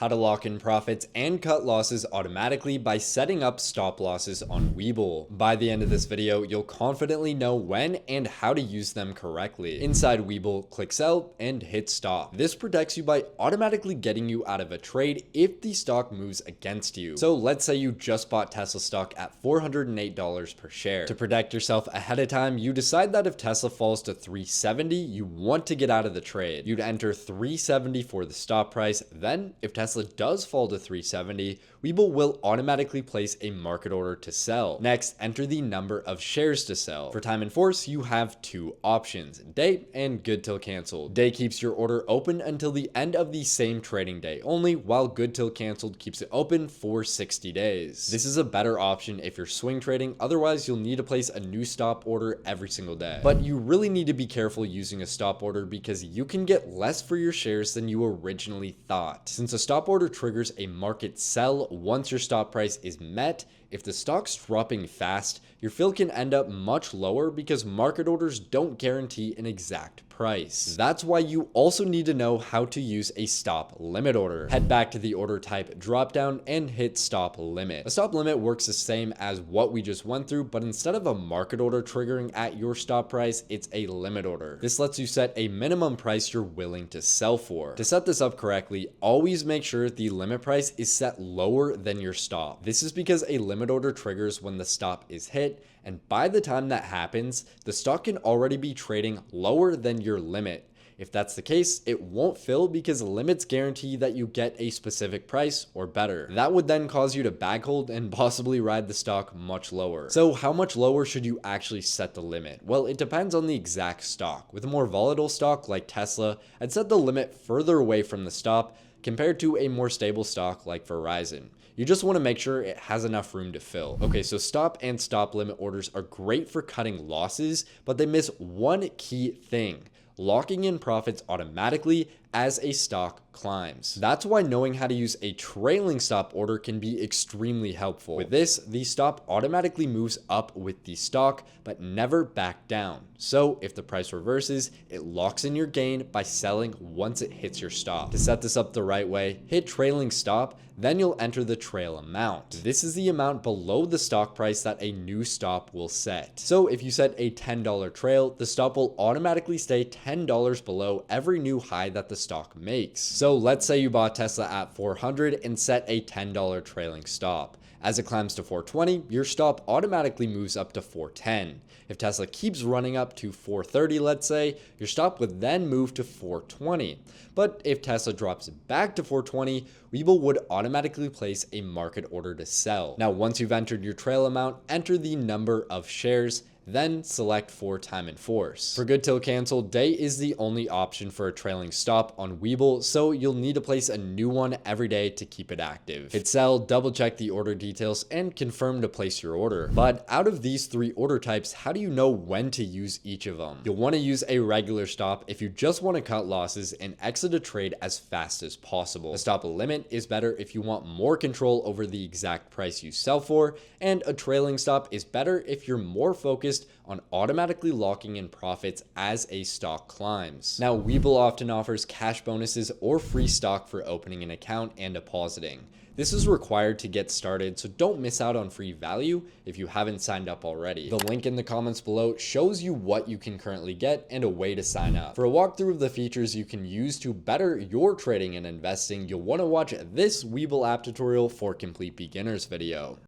how to lock in profits and cut losses automatically by setting up stop losses on Webull. By the end of this video, you'll confidently know when and how to use them correctly. Inside Webull, click sell and hit stop. This protects you by automatically getting you out of a trade if the stock moves against you. So let's say you just bought Tesla stock at $408 per share. To protect yourself ahead of time, you decide that if Tesla falls to 370, you want to get out of the trade. You'd enter 370 for the stop price. Then if Tesla does fall to 370, Webull will automatically place a market order to sell. Next, enter the number of shares to sell. For time in force, you have two options, day and good till canceled. Day keeps your order open until the end of the same trading day only, while good till canceled keeps it open for 60 days. This is a better option if you're swing trading, otherwise you'll need to place a new stop order every single day. But you really need to be careful using a stop order because you can get less for your shares than you originally thought. Since a stop order triggers a market sell once your stop price is met, if the stock's dropping fast, your fill can end up much lower because market orders don't guarantee an exact price. That's why you also need to know how to use a stop limit order. Head back to the order type dropdown and hit stop limit. A stop limit works the same as what we just went through, but instead of a market order triggering at your stop price, it's a limit order. This lets you set a minimum price you're willing to sell for. To set this up correctly, always make sure the limit price is set lower than your stop. This is because a limit order triggers when the stop is hit, and by the time that happens, the stock can already be trading lower than your limit. If that's the case, it won't fill because limits guarantee that you get a specific price or better. That would then cause you to bag hold and possibly ride the stock much lower. So how much lower should you actually set the limit? Well, it depends on the exact stock. With a more volatile stock like Tesla, I'd set the limit further away from the stop compared to a more stable stock like Verizon. You just want to make sure it has enough room to fill. Okay, so stop and stop limit orders are great for cutting losses, but they miss one key thing: locking in profits automatically as a stock climbs. That's why knowing how to use a trailing stop order can be extremely helpful. With this, the stop automatically moves up with the stock, but never back down. So if the price reverses, it locks in your gain by selling once it hits your stop. To set this up the right way, hit trailing stop, then you'll enter the trail amount. This is the amount below the stock price that a new stop will set. So if you set a $10 trail, the stop will automatically stay $10 below every new high that the stock makes. So let's say you bought Tesla at 400 and set a $10 trailing stop. As it climbs to 420, your stop automatically moves up to 410. If Tesla keeps running up to 430, let's say, your stop would then move to 420. But if Tesla drops back to 420, Webull would automatically place a market order to sell. Now, once you've entered your trail amount, enter the number of shares, then select for time in force. For good till cancel, day is the only option for a trailing stop on Webull, so you'll need to place a new one every day to keep it active. Hit sell, double check the order details, and confirm to place your order. But out of these three order types, how do you know when to use each of them? You'll want to use a regular stop if you just want to cut losses and exit a trade as fast as possible. A stop limit is better if you want more control over the exact price you sell for, and a trailing stop is better if you're more focused on automatically locking in profits as a stock climbs. Now, Webull often offers cash bonuses or free stock for opening an account and depositing. This is required to get started, so don't miss out on free value if you haven't signed up already. The link in the comments below shows you what you can currently get and a way to sign up. For a walkthrough of the features you can use to better your trading and investing, you'll want to watch this Webull app tutorial for complete beginners video.